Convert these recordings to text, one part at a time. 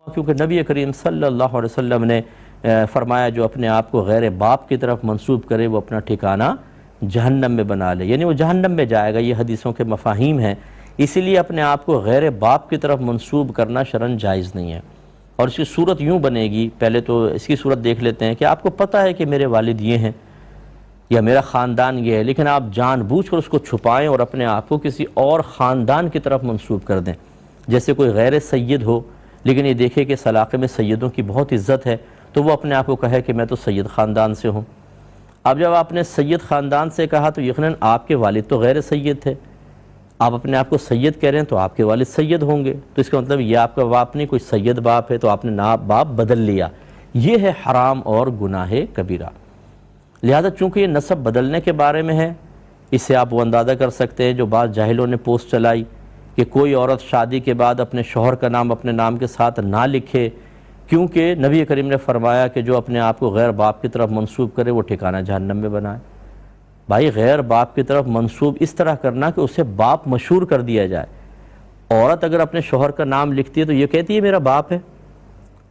کیونکہ نبی کریم صلی اللہ علیہ وسلم نے فرمایا جو اپنے آپ کو غیر باپ کی طرف منسوب کرے وہ اپنا ٹھکانہ جہنم میں بنا لے، یعنی وہ جہنم میں جائے گا۔ یہ حدیثوں کے مفاہیم ہیں، اسی لیے اپنے آپ کو غیر باپ کی طرف منسوب کرنا شرعاً جائز نہیں ہے۔ اور اس کی صورت یوں بنے گی، پہلے تو اس کی صورت دیکھ لیتے ہیں کہ آپ کو پتہ ہے کہ میرے والد یہ ہیں یا میرا خاندان یہ ہے، لیکن آپ جان بوجھ کر اس کو چھپائیں اور اپنے آپ کو کسی اور خاندان کی طرف منسوب کر دیں۔ جیسے کوئی غیر سید ہو لیکن یہ دیکھے کہ اس علاقے میں سیدوں کی بہت عزت ہے تو وہ اپنے آپ کو کہے کہ میں تو سید خاندان سے ہوں۔ اب جب آپ نے سید خاندان سے کہا تو یقیناً آپ کے والد تو غیر سید تھے، آپ اپنے آپ کو سید کہہ رہے ہیں تو آپ کے والد سید ہوں گے، تو اس کا مطلب یہ آپ کا باپ نہیں، کوئی سید باپ ہے، تو آپ نے باپ بدل لیا۔ یہ ہے حرام اور گناہ کبیرہ۔ لہذا چونکہ یہ نسب بدلنے کے بارے میں ہے، اس سے آپ وہ اندازہ کر سکتے ہیں جو بعض جاہلوں نے پوسٹ چلائی کہ کوئی عورت شادی کے بعد اپنے شوہر کا نام اپنے نام کے ساتھ نہ لکھے، کیونکہ نبی کریم نے فرمایا کہ جو اپنے آپ کو غیر باپ کی طرف منسوب کرے وہ ٹھکانہ جہنم میں بنائے۔ بھائی غیر باپ کی طرف منسوب اس طرح کرنا کہ اسے باپ مشہور کر دیا جائے۔ عورت اگر اپنے شوہر کا نام لکھتی ہے تو یہ کہتی ہے میرا باپ ہے،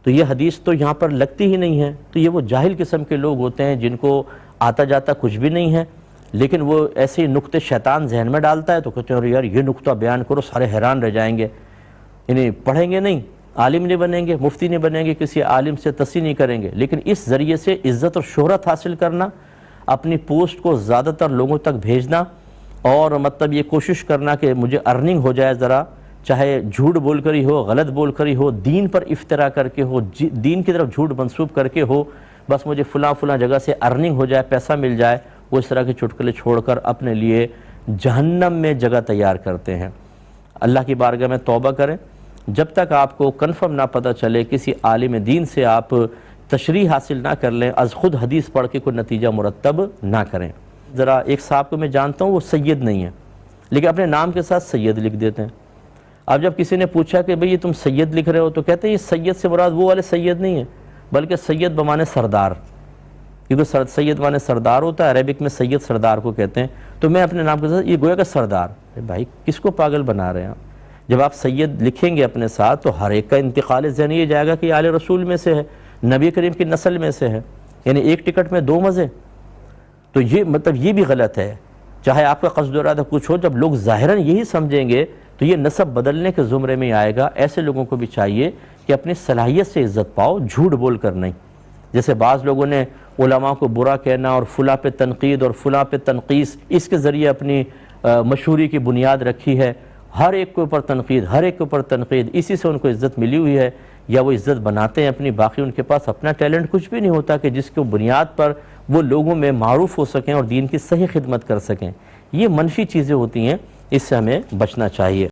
تو یہ حدیث تو یہاں پر لگتی ہی نہیں ہے۔ تو یہ وہ جاہل قسم کے لوگ ہوتے ہیں جن کو آتا جاتا کچھ بھی نہیں ہے، لیکن وہ ایسے نکتے شیطان ذہن میں ڈالتا ہے تو کہتے ہیں یار یہ نکتہ بیان کرو، سارے حیران رہ جائیں گے، یعنی پڑھیں گے نہیں، عالم نہیں بنیں گے، مفتی نہیں بنیں گے، کسی عالم سے تصحیح نہیں کریں گے، لیکن اس ذریعے سے عزت اور شہرت حاصل کرنا، اپنی پوسٹ کو زیادہ تر لوگوں تک بھیجنا اور مطلب یہ کوشش کرنا کہ مجھے ارننگ ہو جائے ذرا، چاہے جھوٹ بول کر ہی ہو، غلط بول کر ہی ہو، دین پر افتراء کر کے ہو، دین کی طرف جھوٹ منسوب کر کے ہو، بس مجھے فلاں جگہ سے ارننگ ہو جائے، پیسہ مل جائے، وہ اس طرح کے چٹکلے چھوڑ کر اپنے لیے جہنم میں جگہ تیار کرتے ہیں۔ اللہ کی بارگاہ میں توبہ کریں، جب تک آپ کو کنفرم نہ پتہ چلے، کسی عالم دین سے آپ تشریح حاصل نہ کر لیں، از خود حدیث پڑھ کے کوئی نتیجہ مرتب نہ کریں۔ ذرا ایک صاحب کو میں جانتا ہوں وہ سید نہیں ہے لیکن اپنے نام کے ساتھ سید لکھ دیتے ہیں۔ اب جب کسی نے پوچھا کہ بھئی یہ تم سید لکھ رہے ہو تو کہتے ہیں یہ سید سے مراد وہ والے سید نہیں ہے بلکہ سید بمانے سردار، کیونکہ سید مانے سردار ہوتا ہے، عربک میں سید سردار کو کہتے ہیں، تو میں اپنے نام کے ساتھ یہ گویا کہ سردار۔ بھائی کس کو پاگل بنا رہے ہیں آپ؟ جب آپ سید لکھیں گے اپنے ساتھ تو ہر ایک کا انتقال ذہنی یہ جائے گا کہ یہ آل رسول میں سے ہے، نبی کریم کی نسل میں سے ہے، یعنی ایک ٹکٹ میں دو مزے، تو یہ مطلب یہ بھی غلط ہے۔ چاہے آپ کا قصد و ارادہ کچھ ہو، جب لوگ ظاہراً یہی سمجھیں گے تو یہ نسب بدلنے کے زمرے میں آئے گا۔ ایسے لوگوں کو بھی چاہیے کہ اپنی صلاحیت سے عزت پاؤ، جھوٹ بول کر نہیں۔ جیسے بعض لوگوں نے علماء کو برا کہنا اور فلاں پہ تنقید اور فلاں پہ تنقیص، اس کے ذریعے اپنی مشہوری کی بنیاد رکھی ہے، ہر ایک کے اوپر تنقید، ہر ایک کے اوپر تنقید، اسی سے ان کو عزت ملی ہوئی ہے یا وہ عزت بناتے ہیں اپنی، باقی ان کے پاس اپنا ٹیلنٹ کچھ بھی نہیں ہوتا کہ جس کے بنیاد پر وہ لوگوں میں معروف ہو سکیں اور دین کی صحیح خدمت کر سکیں۔ یہ منفی چیزیں ہوتی ہیں، اس سے ہمیں بچنا چاہیے۔